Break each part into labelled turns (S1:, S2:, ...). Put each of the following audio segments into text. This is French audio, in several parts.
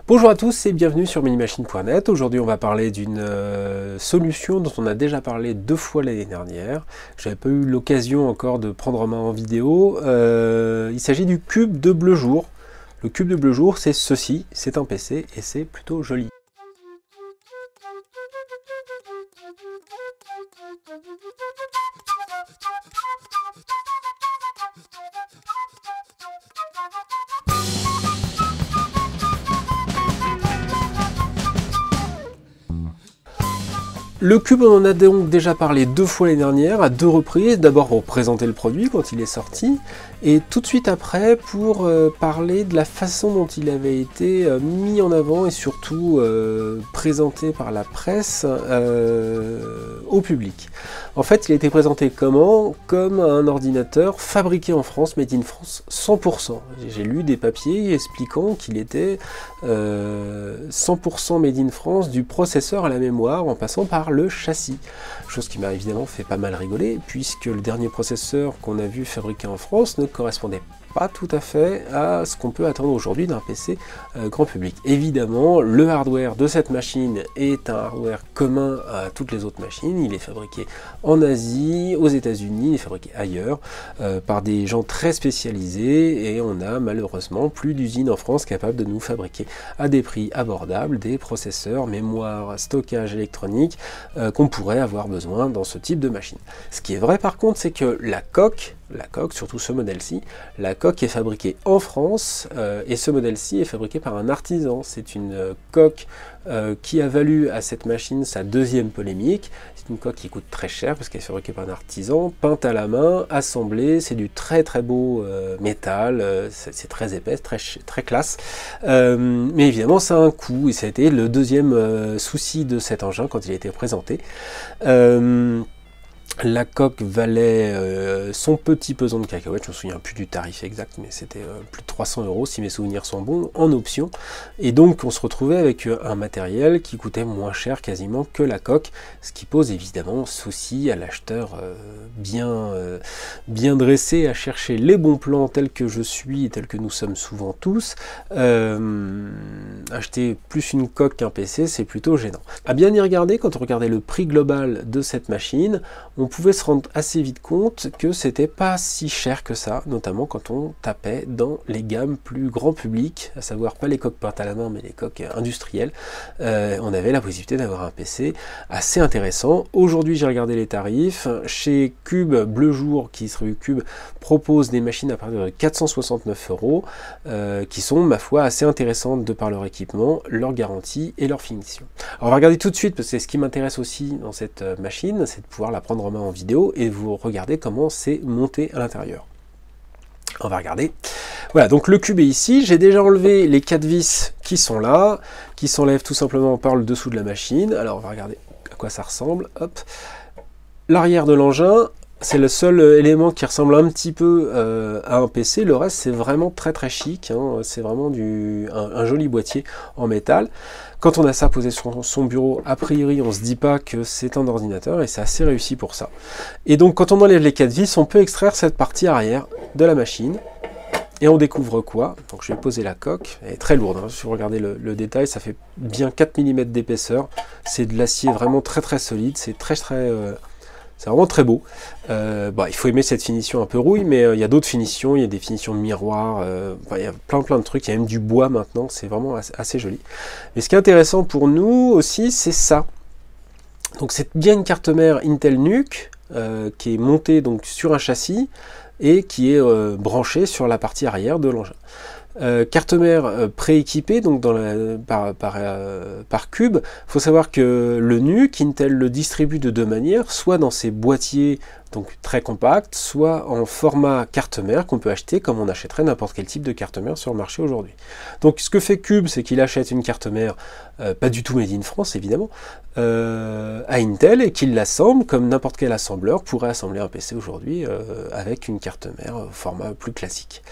S1: Bonjour à tous et bienvenue sur minimachine.net. Aujourd'hui on va parler d'une solution dont on a déjà parlé 2 fois l'année dernière. J'avais pas eu l'occasion encore de prendre en main en vidéo. Il s'agit du cube de bleu jour. Le cube de bleu jour, c'est ceci, c'est un PC et c'est plutôt joli. Le cube, on en a donc déjà parlé 2 fois l'année dernière, à 2 reprises. D'abord pour présenter le produit quand il est sorti, et tout de suite après pour parler de la façon dont il avait été mis en avant et surtout présenté par la presse au public. En fait, il a été présenté comment? Comme un ordinateur fabriqué en France, made in France, 100%. J'ai lu des papiers expliquant qu'il était 100% made in France, du processeur à la mémoire, en passant par le châssis. Chose qui m'a évidemment fait pas mal rigoler, puisque le dernier processeur qu'on a vu fabriqué en France ne correspondait pas tout à fait à ce qu'on peut attendre aujourd'hui d'un PC grand public. Évidemment, le hardware de cette machine est un hardware commun à toutes les autres machines. Il est fabriqué en Asie, aux États-Unis, il est fabriqué ailleurs par des gens très spécialisés, et on a malheureusement plus d'usines en France capables de nous fabriquer à des prix abordables des processeurs, mémoire, stockage électronique qu'on pourrait avoir besoin dans ce type de machine. Ce qui est vrai par contre, c'est que la coque, surtout ce modèle-ci, la coque est fabriquée en France et ce modèle-ci est fabriqué par un artisan. C'est une coque qui a valu à cette machine sa deuxième polémique. C'est une coque qui coûte très cher parce qu'elle est fabriquée par un artisan, peinte à la main, assemblée. C'est du très très beau métal, c'est très épais, très classe. Mais évidemment, ça a un coût et ça a été le deuxième souci de cet engin quand il a été présenté. La coque valait son petit pesant de cacahuètes, je me souviens plus du tarif exact, mais c'était plus de 300 € si mes souvenirs sont bons, en option. Et donc on se retrouvait avec un matériel qui coûtait moins cher quasiment que la coque, ce qui pose évidemment souci à l'acheteur bien dressé à chercher les bons plans tel que je suis et tel que nous sommes souvent tous. Acheter plus une coque qu'un PC, c'est plutôt gênant. À bien y regarder, quand on regardait le prix global de cette machine, on pouvait se rendre assez vite compte que c'était pas si cher que ça, notamment quand on tapait dans les gammes plus grand public, à savoir pas les coques peintes à la main, mais les coques industrielles. On avait la possibilité d'avoir un PC assez intéressant. Aujourd'hui, j'ai regardé les tarifs. Chez Cube, Bleu Jour, qui distribue Cube, propose des machines à partir de 469 €, qui sont, ma foi, assez intéressantes de par leur équipement, leur garantie et leur finition. Alors, on va regarder tout de suite, parce que c'est ce qui m'intéresse aussi dans cette machine, c'est de pouvoir la prendre en main en vidéo et vous regardez comment c'est monté à l'intérieur. On va regarder. Voilà, donc le cube est ici. J'ai déjà enlevé les 4 vis qui sont là, qui s'enlèvent tout simplement par le dessous de la machine. Alors on va regarder à quoi ça ressemble. Hop. L'arrière de l'engin, c'est le seul élément qui ressemble un petit peu à un PC. Le reste, c'est vraiment très très chic, hein. C'est vraiment un joli boîtier en métal. Quand on a ça posé sur son bureau, a priori, on ne se dit pas que c'est un ordinateur, et c'est assez réussi pour ça. Et donc, quand on enlève les 4 vis, on peut extraire cette partie arrière de la machine. Et on découvre quoi? Donc, je vais poser la coque. Elle est très lourde, hein. Si vous regardez le détail, ça fait bien 4 mm d'épaisseur. C'est de l'acier vraiment très très solide. C'est c'est vraiment très beau. Il faut aimer cette finition un peu rouille, mais il y a d'autres finitions, il y a des finitions de miroir, il y a plein de trucs, il y a même du bois maintenant, c'est vraiment assez joli. Mais ce qui est intéressant pour nous aussi, c'est ça. Donc c'est bien une carte mère Intel NUC qui est montée donc sur un châssis et qui est branchée sur la partie arrière de l'engin. Carte mère prééquipée donc par Cube. Il faut savoir que le NUC, Intel le distribue de 2 manières, soit dans ses boîtiers donc très compacts, soit en format carte mère qu'on peut acheter comme on achèterait n'importe quel type de carte mère sur le marché aujourd'hui. Donc ce que fait Cube, c'est qu'il achète une carte mère pas du tout made in France évidemment, à Intel, et qu'il l'assemble comme n'importe quel assembleur pourrait assembler un PC aujourd'hui avec une carte mère au format plus classique.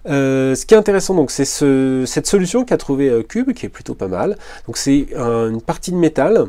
S1: Ce qui est intéressant donc c'est cette solution qu'a trouvé Cube, qui est plutôt pas mal. Donc c'est une partie de métal,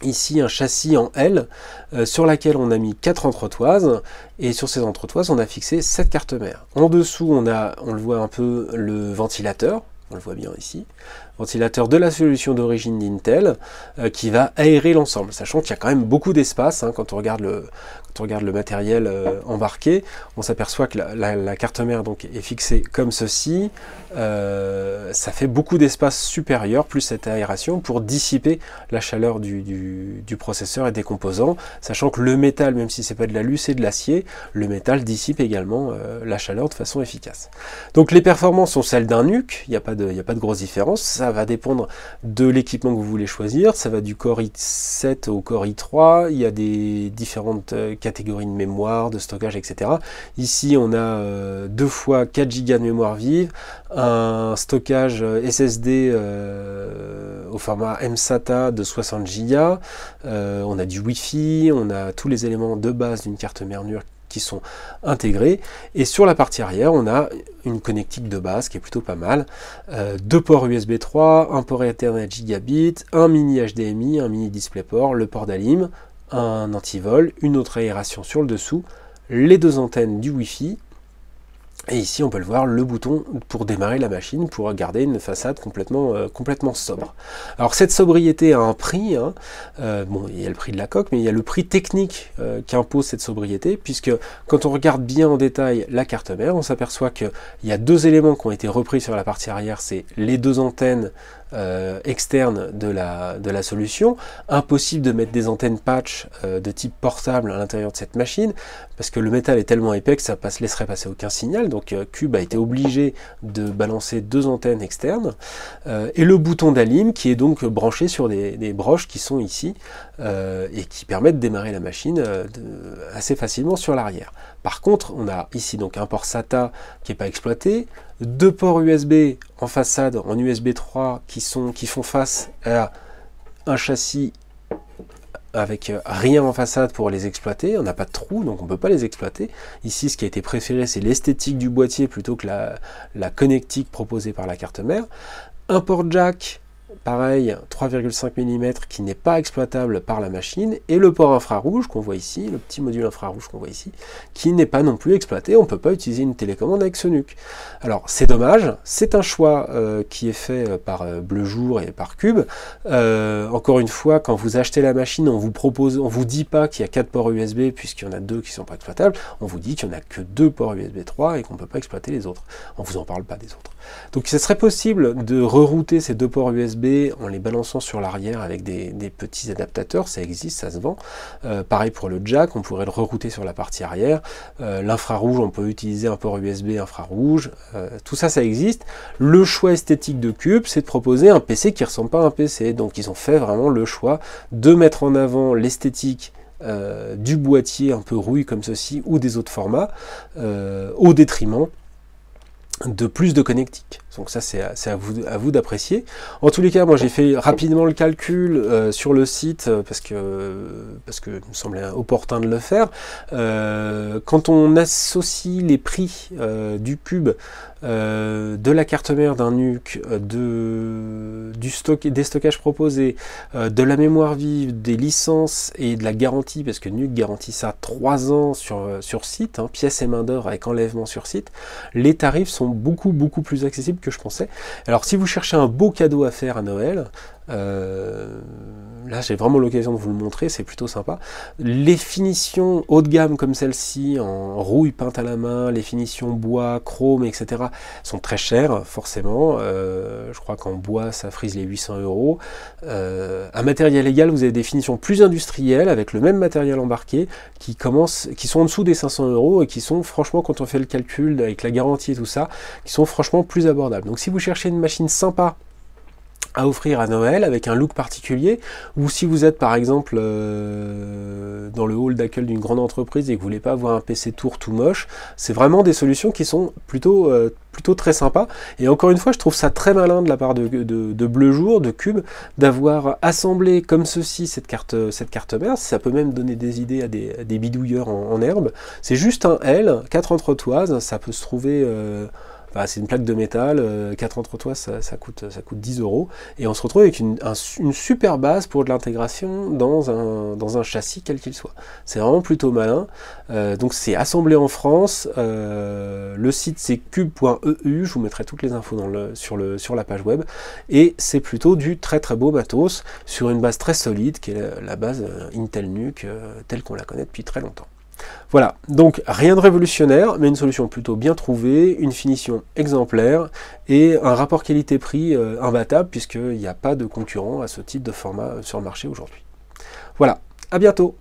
S1: ici un châssis en L sur laquelle on a mis 4 entretoises, et sur ces entretoises on a fixé 7 cartes mères. En dessous on le voit un peu, le ventilateur on le voit bien ici, ventilateur de la solution d'origine d'Intel, qui va aérer l'ensemble, sachant qu'il y a quand même beaucoup d'espace, hein, quand on regarde le matériel embarqué, on s'aperçoit que la carte mère donc, est fixée comme ceci, ça fait beaucoup d'espace supérieur, plus cette aération, pour dissiper la chaleur du processeur et des composants, sachant que le métal, même si c'est pas de l'alu, c'est de l'acier, le métal dissipe également la chaleur de façon efficace. Donc les performances sont celles d'un NUC, il n'y a pas de grosse différence, ça va dépendre de l'équipement que vous voulez choisir, ça va du Core i7 au Core i3, il y a des différentes catégories de mémoire, de stockage, etc. Ici on a 2 fois 4 Go de mémoire vive, un stockage SSD au format mSATA de 60 Go, on a du Wi-Fi, on a tous les éléments de base d'une carte mère NUC qui sont intégrés, et sur la partie arrière on a une connectique de base qui est plutôt pas mal, 2 ports USB 3, un port Ethernet Gigabit, un mini HDMI, un mini DisplayPort, le port d'ALIM, un antivol, une autre aération sur le dessous, les 2 antennes du Wi-Fi, et ici on peut le voir, le bouton pour démarrer la machine, pour garder une façade complètement sobre. Alors cette sobriété a un prix, hein. Bon, il y a le prix de la coque, mais il y a le prix technique qu'impose cette sobriété, puisque quand on regarde bien en détail la carte mère, on s'aperçoit qu'il y a 2 éléments qui ont été repris sur la partie arrière, c'est les 2 antennes externe de la solution. Impossible de mettre des antennes patch de type portable à l'intérieur de cette machine, parce que le métal est tellement épais que ça laisserait passer aucun signal, donc Cube a été obligé de balancer 2 antennes externes, et le bouton d'ALIM qui est donc branché sur des broches qui sont ici, et qui permettent de démarrer la machine assez facilement sur l'arrière. Par contre, on a ici donc un port SATA qui n'est pas exploité, 2 ports USB en façade en USB 3 qui font face à un châssis avec rien en façade pour les exploiter, on n'a pas de trou donc on ne peut pas les exploiter. Ici ce qui a été préféré c'est l'esthétique du boîtier plutôt que la connectique proposée par la carte mère. Un port jack, pareil, 3,5 mm qui n'est pas exploitable par la machine, et le port infrarouge qu'on voit ici, le petit module infrarouge qu'on voit ici, qui n'est pas non plus exploité, on ne peut pas utiliser une télécommande avec ce NUC. Alors c'est dommage, c'est un choix qui est fait par Bleu Jour et par Cube. Encore une fois, quand vous achetez la machine, on vous dit pas qu'il y a 4 ports USB, puisqu'il y en a 2 qui ne sont pas exploitables, on vous dit qu'il n'y en a que 2 ports USB 3 et qu'on ne peut pas exploiter les autres. On ne vous en parle pas des autres. Donc ce serait possible de rerouter ces 2 ports USB en les balançant sur l'arrière avec des petits adaptateurs, ça existe, ça se vend. Pareil pour le jack, on pourrait le rerouter sur la partie arrière. L'infrarouge, on peut utiliser un port USB infrarouge. Tout ça, ça existe. Le choix esthétique de Cube, c'est de proposer un PC qui ne ressemble pas à un PC. Donc ils ont fait vraiment le choix de mettre en avant l'esthétique du boîtier un peu rouille comme ceci, ou des autres formats, au détriment de plus de connectique. Donc ça c'est à vous d'apprécier. En tous les cas, moi j'ai fait rapidement le calcul sur le site parce que il me semblait opportun de le faire. Quand on associe les prix du Cube, de la carte mère d'un NUC, des stockages proposés, de la mémoire vive, des licences et de la garantie, parce que NUC garantit ça 3 ans sur site, hein, pièces et main d'œuvre avec enlèvement sur site, les tarifs sont beaucoup plus accessibles que je pensais. Alors si vous cherchez un beau cadeau à faire à Noël, là j'ai vraiment l'occasion de vous le montrer, c'est plutôt sympa. Les finitions haut de gamme comme celle-ci, en rouille peinte à la main, les finitions bois, chrome, etc. sont très chères, forcément. Je crois qu'en bois ça frise les 800 €. Un matériel égal, vous avez des finitions plus industrielles avec le même matériel embarqué qui sont en dessous des 500 € et qui sont franchement, quand on fait le calcul avec la garantie et tout ça, qui sont franchement plus abordables. Donc si vous cherchez une machine sympa à offrir à Noël avec un look particulier, ou si vous êtes par exemple dans le hall d'accueil d'une grande entreprise et que vous voulez pas avoir un PC tour tout moche, c'est vraiment des solutions qui sont plutôt très sympas. Et encore une fois, je trouve ça très malin de la part de Bleu Jour, de Cube, d'avoir assemblé comme ceci cette carte mère. Ça peut même donner des idées à des bidouilleurs en herbe. C'est juste un L, 4 entretoises, ça peut se trouver Bah, c'est une plaque de métal, 4 entretoises, ça coûte 10 €, et on se retrouve avec une super base pour de l'intégration dans un châssis quel qu'il soit. C'est vraiment plutôt malin. Donc c'est assemblé en France, le site c'est cube.eu, je vous mettrai toutes les infos sur la page web, et c'est plutôt du très très beau matos, sur une base très solide, qui est la base Intel NUC, telle qu'on la connaît depuis très longtemps. Voilà, donc rien de révolutionnaire, mais une solution plutôt bien trouvée, une finition exemplaire, et un rapport qualité-prix imbattable, puisqu'il n'y a pas de concurrent à ce type de format sur le marché aujourd'hui. Voilà, à bientôt!